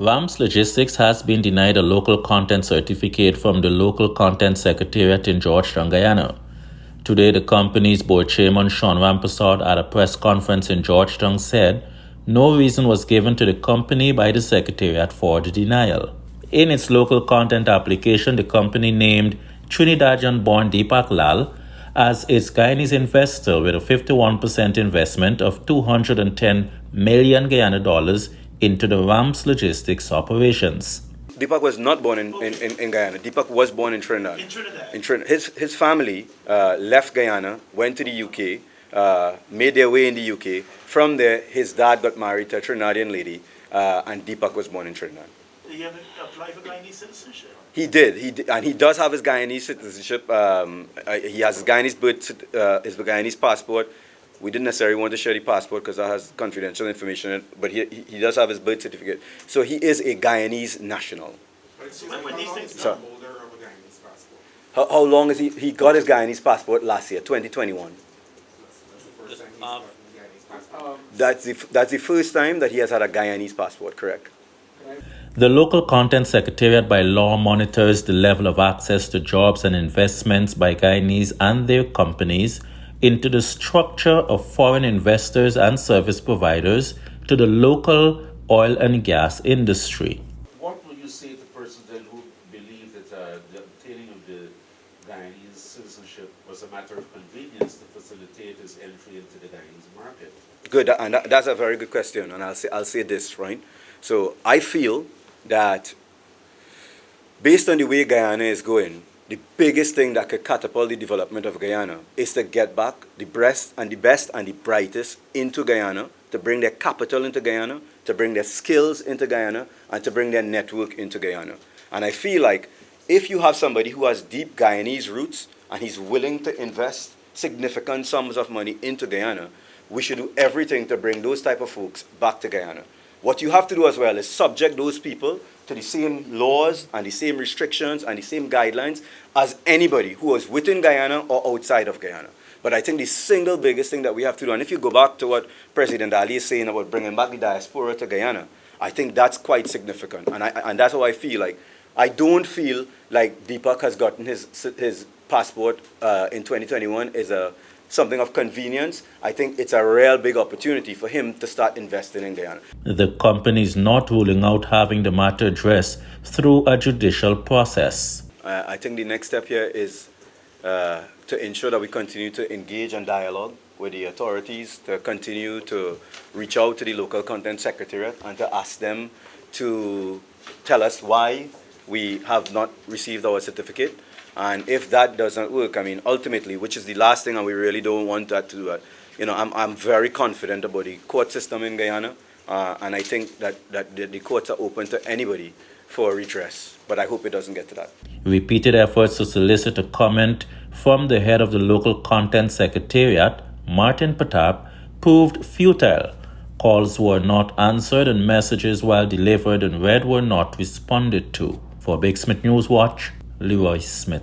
WAMS Logistics has been denied a local content certificate from the Local Content Secretariat in Georgetown, Guyana. Today, the company's board chairman, Sean Wampasad, at a press conference in Georgetown said no reason was given to the company by the Secretariat for the denial. In its local content application, the company named Trinidadian-born Deepak Lal as its Guyanese investor with a 51% investment of $210 million Guyana dollars into the WAMS Logistics operations. Deepak was not born in Guyana. Deepak was born in Trinidad. In Trinidad. His family left Guyana, went to the UK, made their way in the UK. From there, his dad got married to a Trinidadian lady, and Deepak was born in Trinidad. Did he ever apply for Guyanese citizenship? He did, and he does have his Guyanese citizenship. He has his Guyanese passport. We didn't necessarily want to share the passport because that has confidential information in it, but he does have his birth certificate. So he is a Guyanese national. So when these things So, how long is he got his Guyanese passport last year, 2021. That's the first time that he has had a Guyanese passport, correct? The Local Content Secretariat by law monitors the level of access to jobs and investments by Guyanese and their companies into the structure of foreign investors and service providers to the local oil and gas industry. What would you say to persons then who believe that the obtaining of the Guyanese citizenship was a matter of convenience to facilitate his entry into the Guyanese market? Good, and that's a very good question, and I'll say this, right? So I feel that based on the way Guyana is going, the biggest thing that could catapult the development of Guyana is to get back the best and the brightest into Guyana, to bring their capital into Guyana, to bring their skills into Guyana, and to bring their network into Guyana. And I feel like if you have somebody who has deep Guyanese roots and he's willing to invest significant sums of money into Guyana, we should do everything to bring those type of folks back to Guyana. What you have to do as well is subject those people to the same laws and the same restrictions and the same guidelines as anybody who is within Guyana or outside of Guyana. But I think the single biggest thing that we have to do, and if you go back to what President Ali is saying about bringing back the diaspora to Guyana, I think that's quite significant. And that's how I feel like. I don't feel like Deepak has gotten his passport in 2021 is something of convenience. I think it's a real big opportunity for him to start investing in Guyana. The company is not ruling out having the matter addressed through a judicial process. I think the next step here is to ensure that we continue to engage and dialogue with the authorities, to continue to reach out to the Local Content Secretariat and to ask them to tell us why we have not received our certificate. And if that doesn't work, I mean, ultimately, which is the last thing, and we really don't want that to do, I'm very confident about the court system in Guyana, and I think that the courts are open to anybody for redress. But I hope it doesn't get to that. Repeated efforts to solicit a comment from the head of the Local Content Secretariat, Martin Patap, proved futile. Calls were not answered and messages, while delivered and read, were not responded to. For Big Smith News Watch, Leroy Smith.